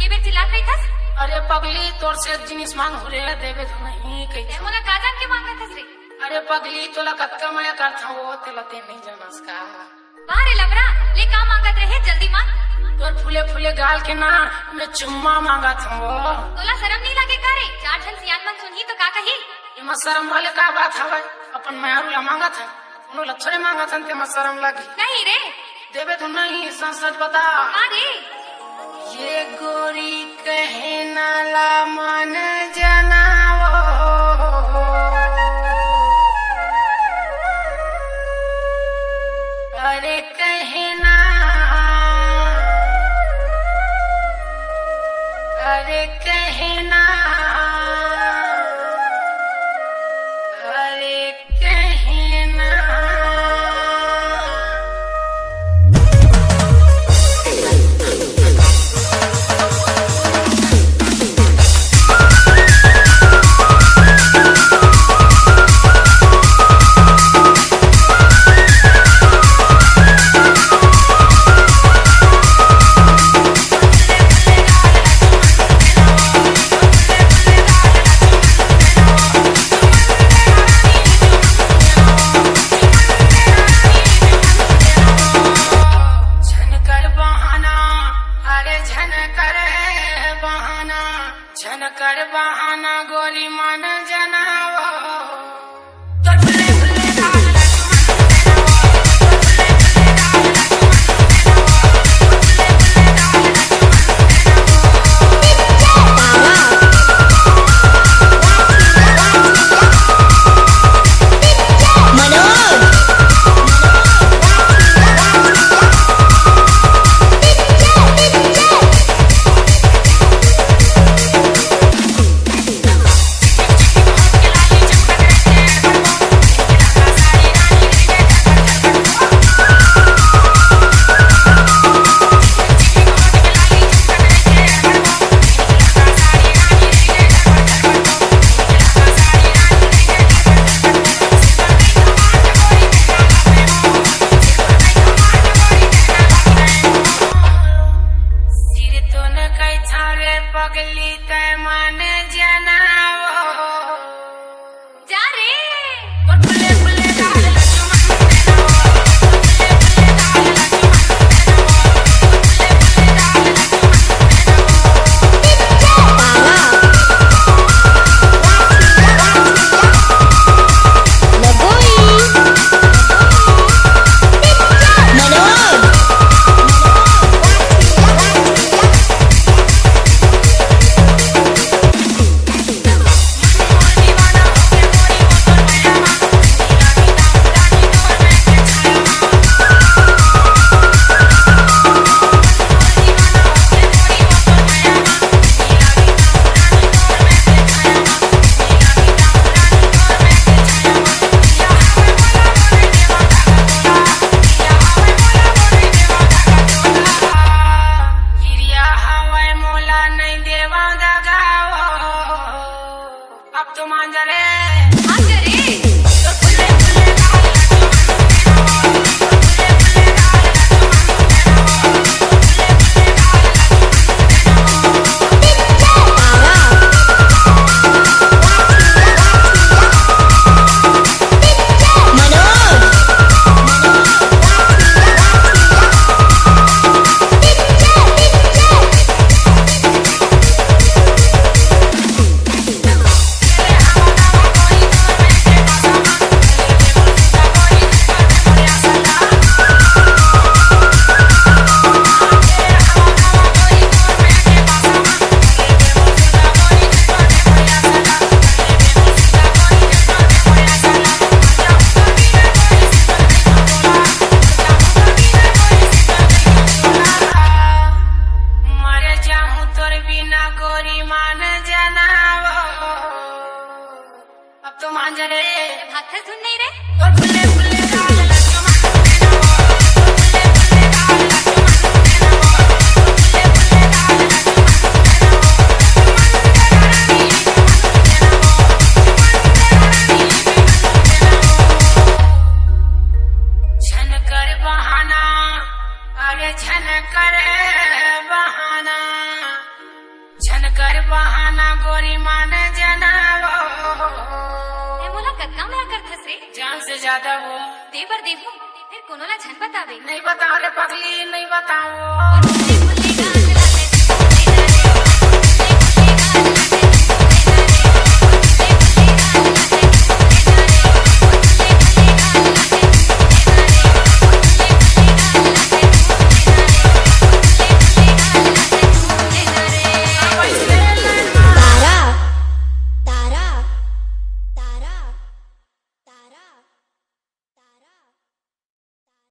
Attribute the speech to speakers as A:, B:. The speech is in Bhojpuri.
A: के बेर चिल्लात रही थस?
B: अरे पगली तोर से एक जिनिस मांग हो रे देवे तो नहीं
A: ते
B: कही।
A: मोला का जान के मांगा थस रे?
B: अरे पगली तोला कतका मैं करथा वो तेला ते नहीं जानस का।
A: बाहर लबरा ले का मांगत रहे जल्दी मांग।
B: तोर फूले फूले गाल के ना मैं चुम्मा मांगा था वो।
A: तोला शर्म नहीं लगे का रे? चार जन सियान मन सुनही तो का कही?
B: इमा शर्म वाले का बात हवे? अपन मेहरू ला मांगा था उनो लछरे मांगा था ते शर्म लगी
A: नहीं रे।
B: देवे तो नहीं सच सच बता।
A: हाँ रे।
B: ये गोरी कहे ना ला मन जनावो अरे कहना अरे कहना अरे कहना कर बहाना गोरी मन जनावो पगली ते मन जनावो
A: जा रे।
B: फुले फुले गाल अब तो मान जा रे।
A: हाँ रे। अब तो मान जा रे। भाग सुन नहीं रे।
B: और फुले फुले गाल झन कर बहाना अरे झन कर बहाना कर बहाना गोरी माने जनावो
A: ए मोला कक्का मैं करथस रे
B: जान से ज्यादा वो
A: देवर देहू फिर कोनो ला झन बतावे
B: नहीं बताओ रे पगली नहीं बताओ
A: और बोलेगा